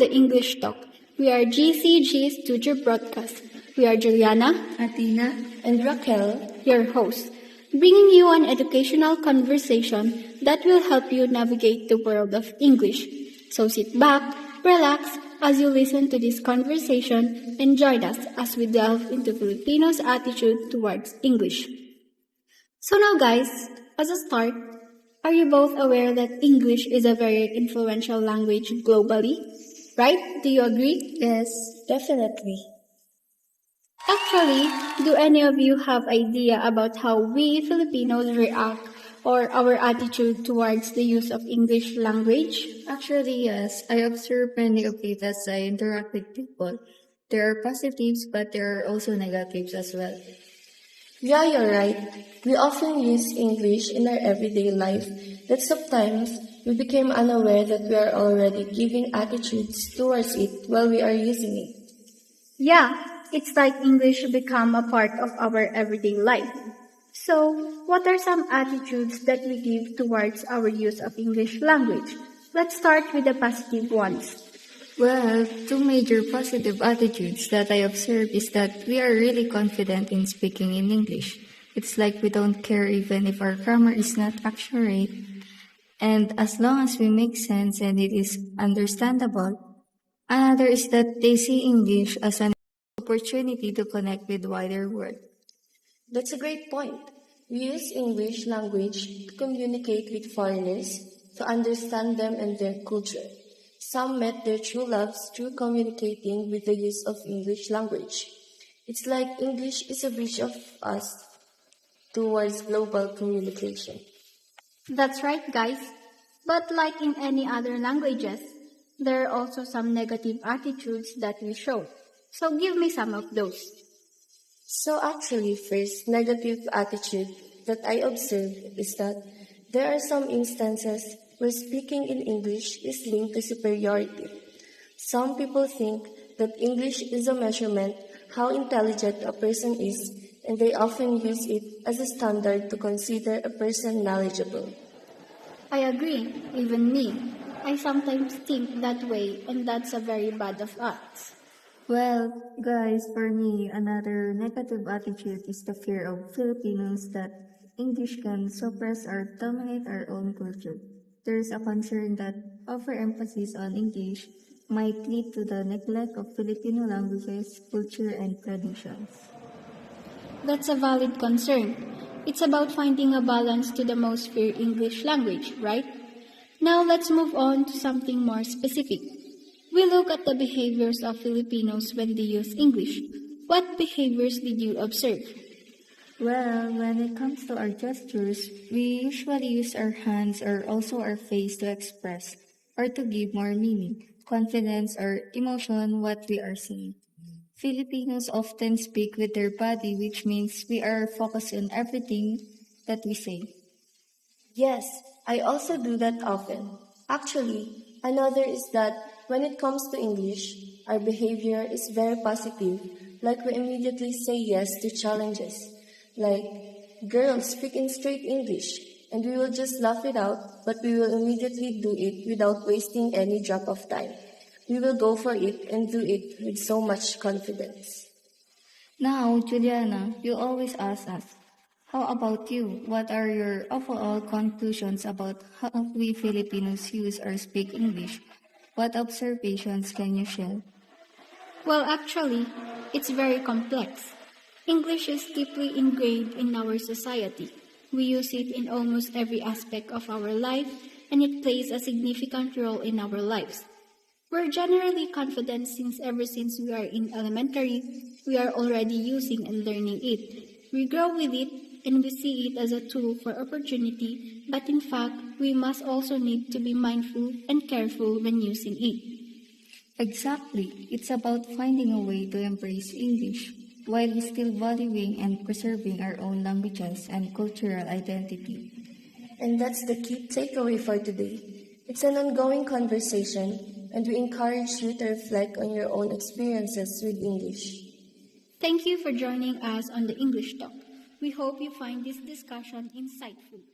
the English Talk. We are GCG Studio Broadcast. We are Juliana, Athena, and Raquel, your hosts, bringing you an educational conversation that will help you navigate the world of English. So sit back, relax as you listen to this conversation and join us as we delve into Filipinos' attitude towards English. So now guys, as a start, are you both aware that English is a very influential language globally? Right? Do you agree? yes, definitely. Actually, do any of you have idea about how we Filipinos react or our attitude towards the use of English language? actually, yes. I observe many of it as I interact with people. There are positives, but there are also negatives as well. Yeah, you're right. We often use English in our everyday life that sometimes we became unaware that we are already giving attitudes towards it while we are using it. Yeah, it's like English become a part of our everyday life. So, what are some attitudes that we give towards our use of English language? Let's start with the positive ones. Well, two major positive attitudes that I observe is that we are really confident in speaking in English. It's like we don't care even if our grammar is not accurate. And as long as we make sense and it is understandable. Another is that they see English as an opportunity to connect with wider world. That's a great point. We use English language to communicate with foreigners, to understand them and their culture. Some met their true loves through communicating with the use of English language. It's like English is a bridge of us towards global communication. That's right, guys. But like in any other languages, there are also some negative attitudes that we show. So give me some of those. So actually, first negative attitude that I observe is that there are some instances where speaking in English is linked to superiority. Some people think that English is a measurement how intelligent a person is, and they often use it as a standard to consider a person knowledgeable. I agree, even me. I sometimes think that way, and that's a very bad of us. Well, guys, for me, another negative attitude is the fear of Filipinos that English can suppress or dominate our own culture. There is a concern that overemphasis on English might lead to the neglect of Filipino languages, culture, and traditions. That's a valid concern. It's about finding a balance to the most feared English language, right? Now let's move on to something more specific. We look at the behaviors of Filipinos when they use English. What behaviors did you observe? Well, when it comes to our gestures, we usually use our hands or also our face to express or to give more meaning, confidence, or emotion what we are saying. Filipinos often speak with their body, which means we are focused on everything that we say. Yes, I also do that often. Actually, another is that when it comes to English, our behavior is very positive, like we immediately say yes to challenges. Like, girls speak in straight English, and we will just laugh it out, but we will immediately do it without wasting any drop of time. We will go for it and do it with so much confidence. Now, Juliana, you always ask us, how about you? What are your overall conclusions about how we Filipinos use or speak English? What observations can you share? Well, actually, it's very complex. English is deeply ingrained in our society. We use it in almost every aspect of our life, and it plays a significant role in our lives. We're generally confident ever since we are in elementary, we are already using and learning it. We grow with it and we see it as a tool for opportunity, but in fact, we must also need to be mindful and careful when using it. Exactly. It's about finding a way to embrace English while still valuing and preserving our own languages and cultural identity. And that's the key takeaway for today. It's an ongoing conversation, and we encourage you to reflect on your own experiences with English. Thank you for joining us on the English Talk. We hope you find this discussion insightful.